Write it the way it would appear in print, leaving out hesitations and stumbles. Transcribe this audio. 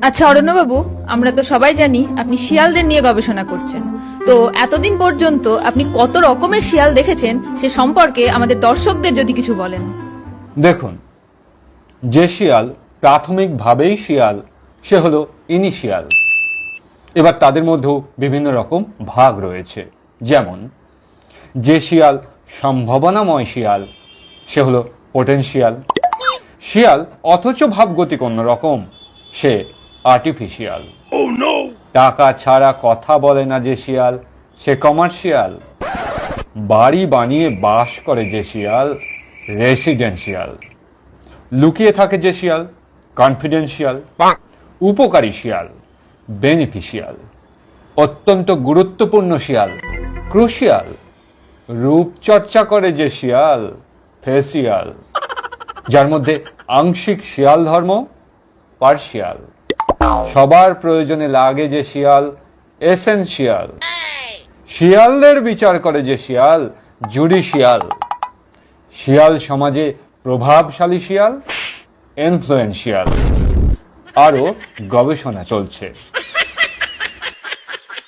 আচ্ছা অরণ্যবাবু, আমরা তো সবাই জানি আপনি শিয়ালদের নিয়ে গবেষণা করছেন। তো এতদিন পর্যন্ত আপনি কত রকমের শিয়াল দেখেছেন সে সম্পর্কে আমাদের দর্শকদের যদি কিছু বলেন। দেখুন, যে শিয়াল প্রাথমিকভাবেই শিয়াল সে হলো ইনিশিয়াল। এবার তাদের মধ্যেও বিভিন্ন রকম ভাগ রয়েছে। যেমন যে শিয়াল সম্ভাবনাময় শিয়াল সে হলো পোটেনশিয়াল শিয়াল, অথচ ভাবগতিক অন্যরকম সে আর্টিফিশিয়াল। টাকা ছাড়া কথা বলে না যে শিয়াল সে কমার্শিয়াল। বাড়ি বানিয়ে বাস করে যে শিয়াল রেসিডেন্সিয়াল। লুকিয়ে থাকে যে শিয়াল কনফিডেন্সিয়াল। উপকারী শিয়াল বেনিফিশিয়াল। অত্যন্ত গুরুত্বপূর্ণ শিয়াল ক্রুশিয়াল। রূপচর্চা করে যে শিয়াল ফেসিয়াল। যার মধ্যে আংশিক শিয়াল ধর্ম পার্শিয়াল। সবার প্রয়োজনে লাগে যে শিয়াল এসেনশিয়াল। শিয়ালদের বিচার করে যে শিয়াল জুডিশিয়াল। শিয়াল সমাজে প্রভাবশালী শিয়াল ইনফ্লুয়েন্সিয়াল। আরো গবেষণা চলছে।